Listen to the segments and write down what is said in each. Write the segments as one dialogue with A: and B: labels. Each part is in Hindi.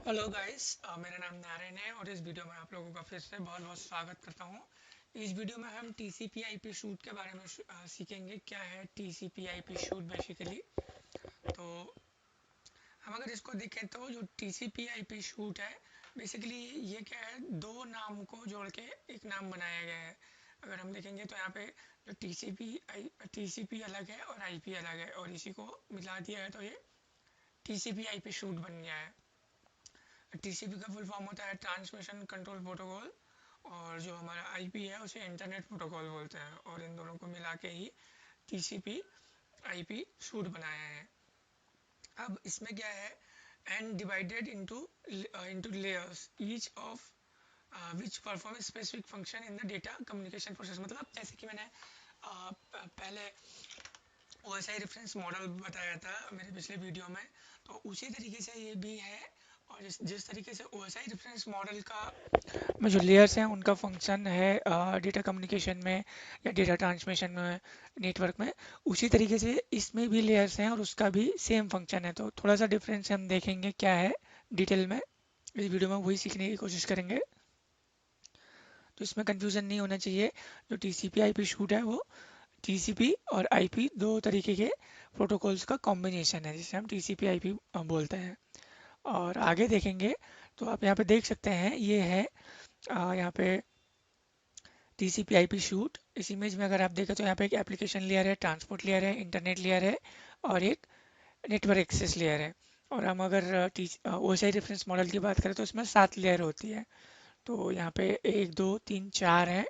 A: हेलो गाइस, मेरा नाम नारायण है और इस वीडियो में आप लोगों का फिर से बहुत बहुत स्वागत करता हूँ। इस वीडियो में हम TCP IP शूट के बारे में सीखेंगे। क्या है TCP IP शूट बेसिकली। तो हम अगर इसको देखें तो जो TCP IP शूट है बेसिकली ये क्या है, दो नाम को जोड़ के एक नाम बनाया गया है। अगर हम देखेंगे तो यहाँ पे जो TCP अलग है और IP अलग है और इसी को मिला दिया है तो ये TCP IP शूट बन गया है। TCP का फुल फॉर्म होता है ट्रांसमिशन कंट्रोल प्रोटोकॉल, और जो हमारा IP है उसे इंटरनेट प्रोटोकॉल बोलते हैं, और इन दोनों को मिला के ही TCP IP सूट बनाया है। अब इसमें क्या है, and divided into layers each of which perform specific function in the data communication process. मतलब जैसे कि मैंने पहले OSI रेफरेंस मॉडल बताया था मेरे पिछले वीडियो में, तो उसी तरीके से ये भी है। और जिस तरीके से OSI रेफरेंस मॉडल का में जो लेयर्स हैं उनका फंक्शन है डेटा कम्युनिकेशन में या डेटा ट्रांसमिशन में, नेटवर्क में, उसी तरीके से इसमें भी लेयर्स हैं और उसका भी सेम फंक्शन है। तो थोड़ा सा डिफरेंस हम देखेंगे क्या है डिटेल में, इस वीडियो में वही सीखने की कोशिश करेंगे। तो इसमें कंफ्यूजन नहीं होना चाहिए। जो TCP IP शूट है वो TCP और IP दो तरीके के प्रोटोकॉल्स का कॉम्बिनेशन है जिसे हम TCP IP बोलते हैं। और आगे देखेंगे तो आप यहाँ पे देख सकते हैं, ये है यहाँ पे TCP IP शूट। इस इमेज में अगर आप देखें तो यहाँ पे एक एप्लीकेशन लेयर है, ट्रांसपोर्ट लेयर है, इंटरनेट लेयर है और एक नेटवर्क एक्सेस लेयर है। और हम अगर OSI रेफरेंस मॉडल की बात करें तो इसमें 7 लेयर होती है। तो यहाँ पे 1 2 3 4 हैं,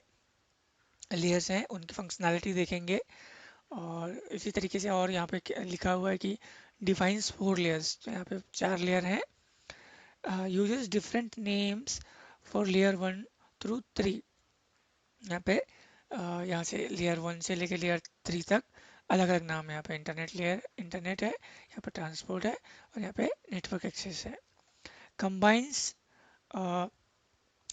A: लेयर्स हैं, उनकी फंक्शनैलिटी देखेंगे। और इसी तरीके से और यहाँ पे लिखा हुआ है कि डिफाइंस 4 लेयर्स। तो यहाँ पे 4 लेयर हैं, uses different names for layer 1 through 3। यहाँ पे यहाँ से लेयर 1 से लेकर लेयर 3 तक अलग अलग नाम है। यहाँ पे इंटरनेट लेयर इंटरनेट है, यहाँ पे ट्रांसपोर्ट है और यहाँ पे नेटवर्क एक्सेस है। Combines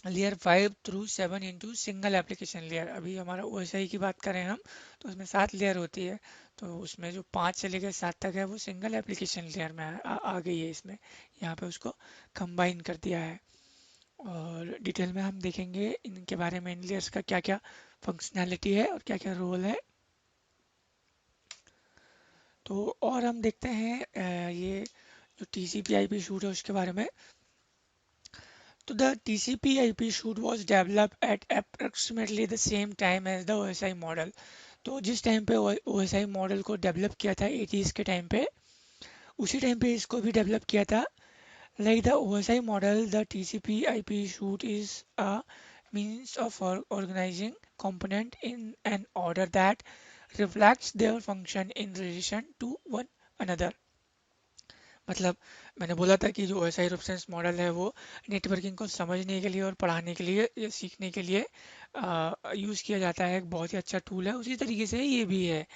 A: layer 5 through 7 into single application layer. अभी हमारा OSI की बात करें हम तो उसमें 7 लेयर होती है, तो उसमें जो 5 से लेकर 7 तक है वो सिंगल एप्लीकेशन लेयर में आ गई है इसमें। यहाँ पे उसको कंबाइन कर दिया है। और डिटेल में हम देखेंगे इनके बारे में, इन लेयर्स का क्या क्या फंक्शनैलिटी है और क्या क्या रोल है। तो और हम देखते हैं ये जो TCP IP शूट है उसके बारे में। तो the TCP IP shoot was developed at approximately the same time as the OSI model। तो जिस टाइम पे OSI मॉडल को डेवलप किया था 80s के टाइम पे, उसी टाइम पे इसको भी डेवलप किया था। Like the OSI model, the TCP IP shoot is a means of organizing component in an order that reflects their function in relation to one another। मतलब मैंने बोला था कि जो OSI रेफरेंस मॉडल है वो नेटवर्किंग को समझने के लिए और पढ़ाने के लिए या सीखने के लिए यूज़ किया जाता है। एक बहुत ही अच्छा टूल है, उसी तरीके से ये भी है।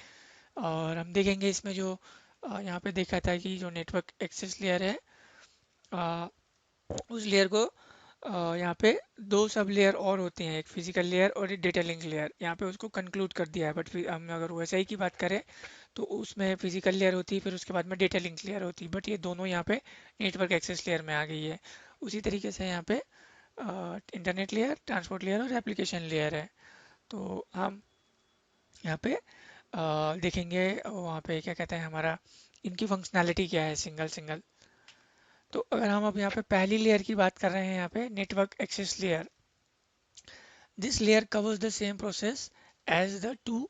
A: और हम देखेंगे इसमें जो यहाँ पे देखा था कि जो नेटवर्क एक्सेस लेयर है, अ, उस लेयर को यहाँ पे दो सब लेयर और होते हैं, एक फिजिकल लेयर और एक डेटा लिंक लेयर। यहाँ पे उसको कंक्लूड कर दिया है, बट फिर हम अगर OSI की बात करें तो उसमें फिजिकल लेयर होती है, फिर उसके बाद में डेटा लिंक लेयर होती है, बट ये दोनों यहाँ पे नेटवर्क एक्सेस लेयर में आ गई है। उसी तरीके से यहाँ पे इंटरनेट लेयर, ट्रांसपोर्ट लेयर और एप्लीकेशन लेयर है। तो हम यहाँ पे देखेंगे वहाँ पे क्या कहते हैं हमारा, इनकी फंक्शनैलिटी क्या है सिंगल सिंगल। तो अगर हम अब यहाँ पे पहली लेयर की बात कर रहे हैं, यहाँ पे network access layer, this layer covers the same process as the two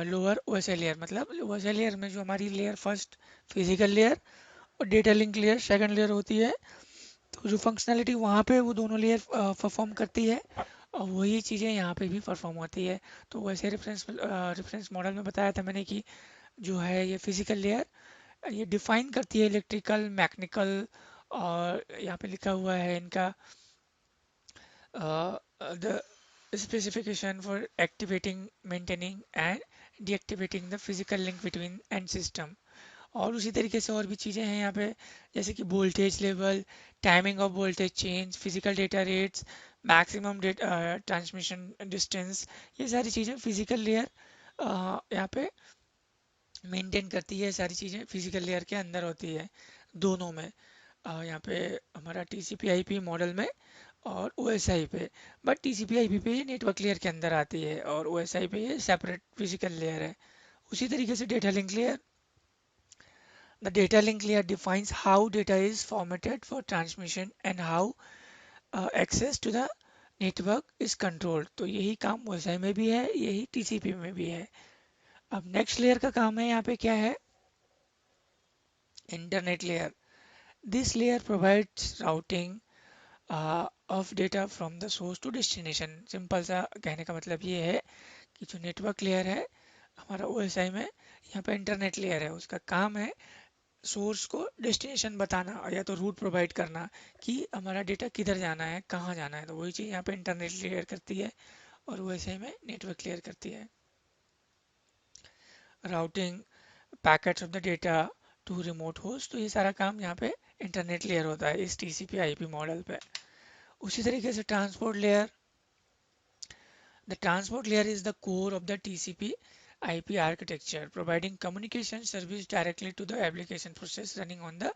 A: lower OSI layer. मतलब OSI लेयर में जो हमारी लेयर फर्स्ट फिजिकल लेयर और data link layer second layer होती है, तो जो फंक्शनैलिटी वहाँ पे वो दोनों लेयर परफॉर्म करती है और वही चीज़ें यहाँ पे भी परफॉर्म होती है। तो वैसे रेफरेंस मॉडल में बताया था मैंने कि जो है ये फिजिकल लेयर, ये डिफाइन करती है इलेक्ट्रिकल मैकेनिकल, और यहाँ पे लिखा हुआ है इनका the specification for activating, maintaining and deactivating the physical link between end system। और उसी तरीके से और भी चीज़ें हैं यहाँ पे, जैसे कि voltage level, timing of voltage change, physical data rates, maximum transmission distance. ये सारी चीज़ें फिजिकल लेयर यहाँ पे मेंटेन करती है। सारी चीज़ें फिजिकल लेयर के अंदर होती है दोनों में। यहाँ पे हमारा TCP/IP मॉडल में और OSI पे, बट TCP/IP पे ये नेटवर्क लेयर के अंदर आती है और OSI पे ये सेपरेट फिजिकल लेयर है। उसी तरीके से data link layer, the data link layer defines how data is formatted for transmission and how access to the network is controlled। तो यही काम OSI में भी है, यही TCP में भी है। अब नेक्स्ट लेयर का काम है यहाँ पे क्या है, internet layer. This layer provides routing of data from the source to destination. Simple सा कहने का मतलब ये है कि जो नेटवर्क लेयर है हमारा OSI में, यहाँ पे इंटरनेट लेयर है, उसका काम है सोर्स को डेस्टिनेशन बताना या तो रूट प्रोवाइड करना कि हमारा डेटा किधर जाना है, कहाँ जाना है। तो वही चीज़ यहाँ पे इंटरनेट लेयर करती है और OSI में नेटवर्क लेयर करती है। Routing packets of the data to remote host, तो ये सारा काम यहाँ पे इंटरनेट लेयर होता है इस TCP/IP मॉडल पे। उसी तरीके से transport layer, the transport layer is the core of the TCP/IP architecture, providing communication service directly to the application process running on the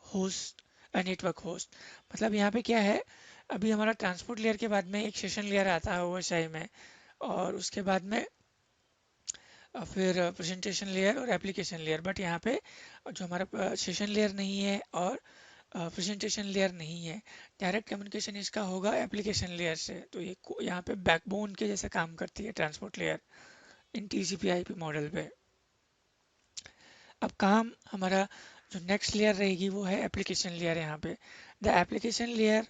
A: host, network host। मतलब यहाँ पे क्या है, अभी हमारा ट्रांसपोर्ट लेयर के बाद में एक सेशन लेयर आता है OSI में, और उसके बाद में फिर प्रेजेंटेशन लेयर और एप्लीकेशन लेयर। बट यहाँ पे जो हमारा सेशन लेयर नहीं है और प्रेजेंटेशन लेयर नहीं है, डायरेक्ट कम्युनिकेशन इसका होगा एप्लीकेशन लेयर से। तो ये यहाँ पे बैकबोन के जैसे काम करती है transport layer in TCP/IP model पे। अब काम हमारा जो नेक्स्ट लेयर रहेगी वो है एप्लीकेशन लेयर। यहाँ पे the application layer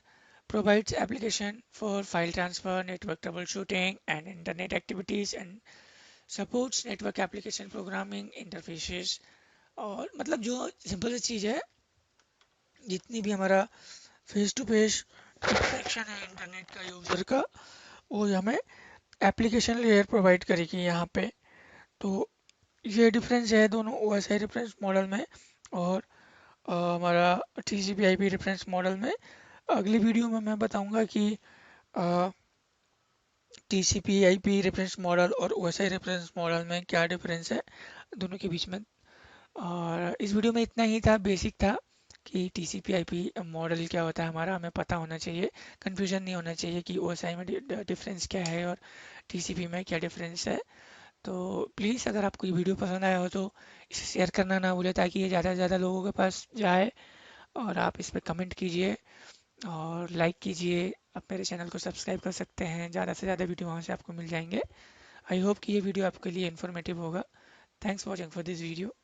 A: provides application for file transfer, network troubleshooting and internet activities and supports network application programming interfaces। और मतलब जो सिंपल सी चीज़ है, जितनी भी हमारा फेस टू फेस इंटरेक्शन है इंटरनेट का यूज़र का, वो हमें एप्लीकेशन लेयर प्रोवाइड करेगी यहाँ पे। तो ये डिफरेंस है दोनों OSI रेफरेंस मॉडल में और हमारा TCP/IP रेफरेंस मॉडल में। अगली वीडियो में मैं बताऊंगा कि TCP/IP रेफरेंस मॉडल और OSI रेफरेंस मॉडल में क्या डिफरेंस है दोनों के बीच में। और इस वीडियो में इतना ही था, बेसिक था कि TCP/IP मॉडल क्या होता है हमारा, हमें पता होना चाहिए, कंफ्यूजन नहीं होना चाहिए कि OSI में डिफरेंस क्या है और TCP में क्या डिफरेंस है। तो प्लीज़ अगर आपको ये वीडियो पसंद आया हो तो इसे शेयर करना ना भूलें, ताकि ये ज़्यादा से ज़्यादा लोगों के पास जाए। और आप इस पर कमेंट कीजिए और लाइक कीजिए। आप मेरे चैनल को सब्सक्राइब कर सकते हैं, ज़्यादा से ज़्यादा वीडियो वहाँ से आपको मिल जाएंगे। आई होप कि ये वीडियो आपके लिए इन्फॉर्मेटिव होगा। Thanks for watching for this video.